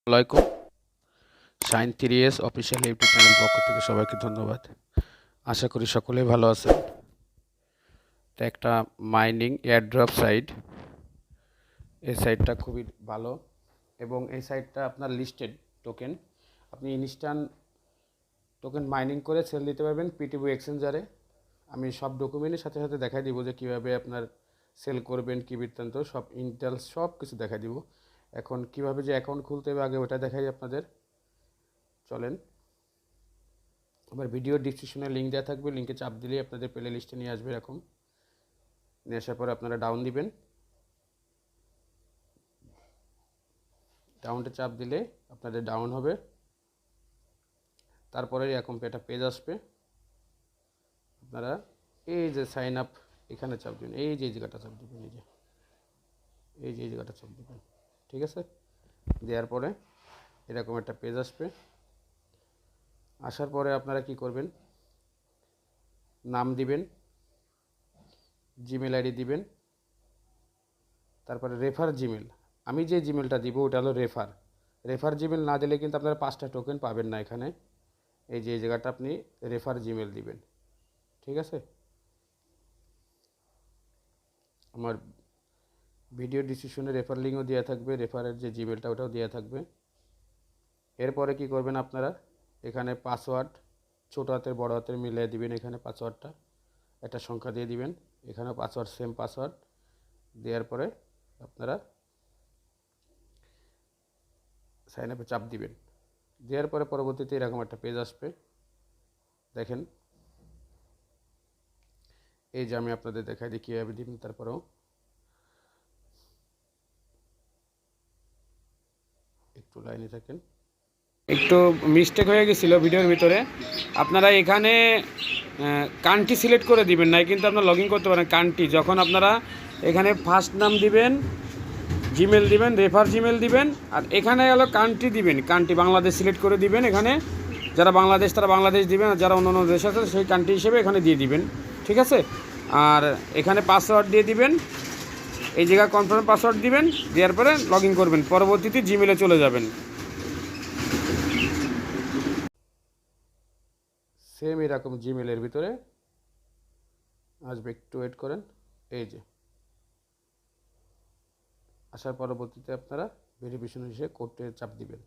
আসসালামাইকুম। Shine 3S official YouTube channel পক্ষ থেকে সবাইকে ধন্যবাদ। আশা করি সকলেই ভালো আছেন। তো একটা মাইনিং এয়ারড্রপ সাইট, এই সাইটটা খুবই ভালো এবং এই সাইটটা আপনার লিস্টেড টোকেন, আপনি ইনস্ট্যান্ট টোকেন মাইনিং করে সেল দিতে পারবেন P2B এক্সচেঞ্জারে। আমি সব ডকুমেন্টের সাথে সাথে দেখাই দিব যে কীভাবে আপনার সেল করবেন, কী বৃত্তান্ত, সব ইনটেলস সব কিছু দেখাই দিব। এখন কিভাবে যে অ্যাকাউন্ট খুলতে হবে আগে ওটা দেখাই আপনাদের। চলেন, আমার ভিডিও ডিসক্রিপশনে লিঙ্ক দেওয়া থাকবে, লিঙ্কে চাপ দিলেই আপনাদের প্লে লিস্টে নিয়ে আসবে। এরকম নিয়ে আসার পরে আপনারা ডাউন দিবেন, ডাউনটা চাপ দিলে আপনাদের ডাউন হবে। তারপরে এরকম একটা পেজ আসবে, আপনারা এই যে সাইন আপ এখানে চাপ দিবেন, এই যে জায়গাটা চাপ দিবেন, এই যে জায়গাটা চাপ দিবেন। ঠিক আছে, দেওয়ার পরে এরকম একটা পেজ আসবে। আসার পরে আপনারা কি করবেন, নাম দিবেন, জিমেল আইডি দিবেন, তারপরে রেফার জিমেল। আমি যে জিমেলটা দিব ওটা হলো রেফার জিমেল না দিলে কিন্তু আপনারা 5টা টোকেন পাবেন না এখানে। এই যে এই জায়গাটা আপনি রেফার জিমেল দিবেন। ঠিক আছে, আমার ভিডিও ডিসক্রিপশনে রেফার লিঙ্কও দেওয়া থাকবে, রেফারের যে জিমেলটা ওটাও দেওয়া থাকবে। এরপরে কি করবেন, আপনারা এখানে পাসওয়ার্ড ছোটো হাতের বড় হাতের মিলিয়ে দিবেন। এখানে পাসওয়ার্ডটা একটা সংখ্যা দিয়ে দিবেন, এখানেও পাসওয়ার্ড সেম পাসওয়ার্ড দেওয়ার পরে আপনারা সাইন আপে চাপ দিবেন। দেওয়ার পরে পরবর্তীতে এরকম একটা পেজ আসবে, দেখেন। এই যে আমি আপনাদের দেখাই দিই কীভাবে দিবেন। তারপরেও একটু লাইনে থাকেন, একটু মিস্টেক হয়ে গেছিলো ভিডিওর ভিতরে। আপনারা এখানে কান্ট্রি সিলেক্ট করে দিবেন না, কিন্তু আপনারা লগ ইন করতে পারেন কান্ট্রি। যখন আপনারা এখানে ফার্স্ট নাম দিবেন, জিমেল দিবেন, রেফার জিমেল দিবেন, আর এখানে হলো কান্ট্রি দিবেন, কান্ট্রি বাংলাদেশ সিলেক্ট করে দিবেন। এখানে যারা বাংলাদেশ তারা বাংলাদেশ দিবেন, আর যারা অন্য অন্য দেশ আছে সেই কান্ট্রি হিসেবে এখানে দিয়ে দিবেন। ঠিক আছে, আর এখানে পাসওয়ার্ড দিয়ে দিবেন, এই জায়গায় কনফার্ম পাসওয়ার্ড দিবেন, দেওয়ার পরে লগ ইন করবেন। পরবর্তীতে জিমেলে চলে যাবেন, সেম এরকম জিমেলের ভিতরে আসবে। একটু ওয়েট করেন, এই যে আসার পরবর্তীতে আপনারা ভেরিফিকেশন হিসেবে কোডে চাপ দিবেন।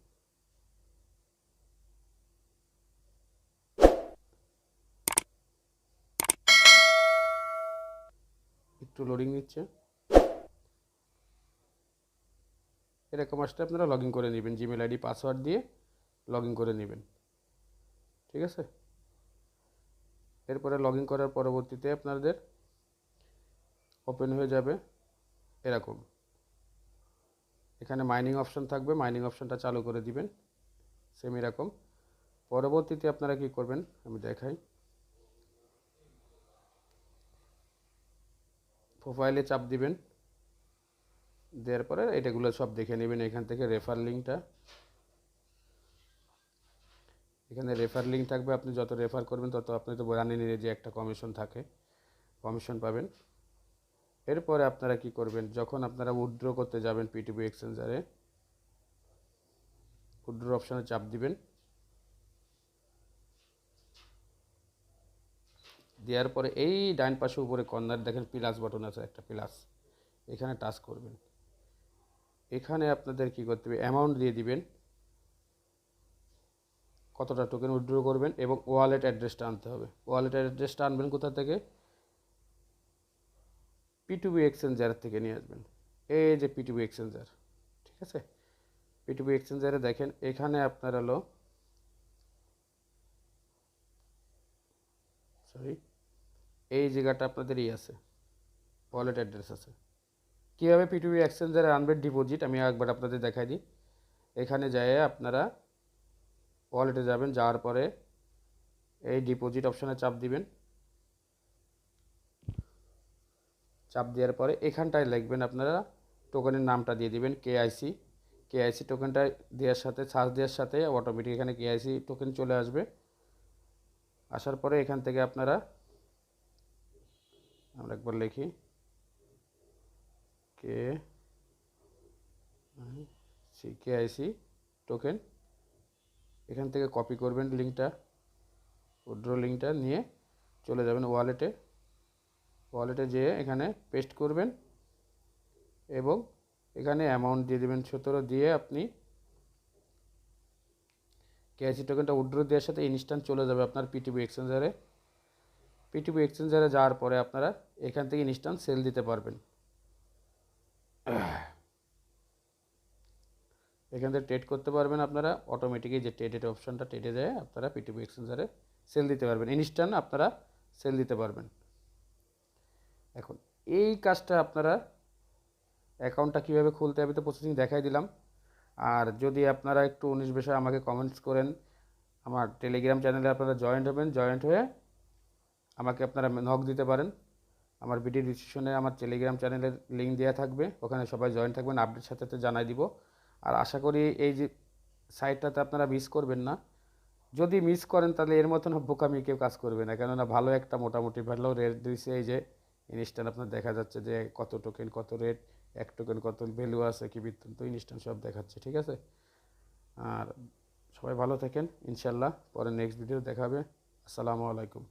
একটু লোডিং নিচ্ছে, এরকম আসলে আপনারা লগ ইন করে নেবেন, জিমেল আইডি পাসওয়ার্ড দিয়ে লগ ইন করে নেবেন। ঠিক আছে, এরপরে লগ ইন করার পরবর্তীতে আপনাদের ওপেন হয়ে যাবে এরকম। এখানে মাইনিং অপশন থাকবে, মাইনিং অপশনটা চালু করে দিবেন, সেম এরকম। পরবর্তীতে আপনারা কি করবেন আমি দেখাই, প্রোফাইলে চাপ দিবেন, দেওয়ার পরে এটাগুলো সব দেখে নেবেন। এখান থেকে রেফার লিঙ্কটা, এখানে রেফার লিঙ্ক থাকবে, আপনি যত রেফার করবেন তত আপনি তো জানেনই যে একটা কমিশন থাকে, কমিশন পাবেন। এরপরে আপনারা কি করবেন, যখন আপনারা উইথড্র করতে যাবেন P2B এক্সচেঞ্জারে, উইথড্র অপশানে চাপ দিবেন, দেওয়ার পরে এই ডাইন পাশে উপরে কর্নার দেখেন প্লাস বাটন আছে, একটা প্লাস, এখানে টাচ করবেন। এখানে আপনাদের কি করতে হবে, অ্যামাউন্ট দিয়ে দিবেন, কতটা টোকেন উইথড্র করবেন, এবং ওয়ালেট অ্যাড্রেসটা আনতে হবে। ওয়ালেট অ্যাড্রেসটা আনবেন কোথা থেকে, P2B এক্সচেঞ্জার থেকে নিয়ে আসবেন। এই যে P2B এক্সচেঞ্জার, ঠিক আছে, P2B এক্সচেঞ্জারে দেখেন এখানে আপনার হলো এই জায়গাটা আপনাদের আছে, ওয়ালেট অ্যাড্রেস আছে। কীভাবে P2B এক্সচেঞ্জারে আনবেন ডিপোজিট আমি একবার আপনাদের দেখাই দিই। এখানে যেয়ে আপনারা ওয়ালেটে যাবেন, যাওয়ার পরে এই ডিপোজিট অপশানে চাপ দিবেন। চাপ দেওয়ার পরে এখানটায় লিখবেন, আপনারা টোকেনের নামটা দিয়ে দিবেন কেআইসি টোকেনটা দেওয়ার সাথে, সার্চ দেওয়ার সাথে অটোমেটিক এখানে কেআইসি টোকেন চলে আসবে। আসার পরে এখান থেকে আপনারা, আমরা একবার লিখি কেআইসি টোকেন এখান থেকে কপি করবেন লিঙ্কটা, উইথড্র লিঙ্কটা নিয়ে চলে যাবেন ওয়ালেটে যেয়ে এখানে পেস্ট করবেন এবং এখানে অ্যামাউন্ট দিয়ে দেবেন 17 দিয়ে আপনি কেআইসি টোকেনটা উইথড্র দেওয়ার সাথে ইনস্ট্যান্ট চলে যাবে আপনার P2B এক্সচেঞ্জারে। P2B এক্সচেঞ্জারে যাওয়ার পরে আপনারা এখান থেকে ইনস্ট্যান্ট সেল দিতে পারবেন। এখান থেকে ট্রেড করতে পারবেন আপনারা অটোমেটিকই, যে ট্রেডের অপশনটা ট্রেডে যায় আপনারা P2B এক্সচেঞ্জারে সেল দিতে পারবেন, ইনস্ট্যান্ট আপনারা সেল দিতে পারবেন। এখন এই কাজটা আপনারা অ্যাকাউন্টটা কীভাবে খুলতে হবে তো প্রসেসিং দেখাই দিলাম। আর যদি আপনারা একটু 19 বিষয়ে আমাকে কমেন্টস করেন, আমার টেলিগ্রাম চ্যানেলে আপনারা জয়েন্ট হয়ে আমাকে আপনারা নক দিতে পারেন। আমার ভিডিও ডিসক্রিপশনে আমার টেলিগ্রাম চ্যানেলের লিঙ্ক দেওয়া থাকবে, ওখানে সবাই জয়েন থাকবেন, আপডেট সাথে সাথে জানাই দিব। আর আশা করি এই যে সাইটটাতে আপনারা মিস করবেন না। যদি মিস করেন তাহলে এর মতন বোকামি কেউ কাজ করবে না, কেননা ভালো একটা মোটামুটি ভালো রেট দিয়েছে। এই যে ইনস্ট্যান্ট আপনার দেখা যাচ্ছে যে কত টোকেন কত রেট, এক টোকেন কত ভ্যালু আছে কি বৃত্তান্ত ইনস্ট্যান্ট সব দেখাচ্ছে, ঠিক আছে। আর সবাই ভালো থাকেন, ইনশাল্লাহ পরে নেক্সট ভিডিও দেখা হবে। আসসালামু আলাইকুম।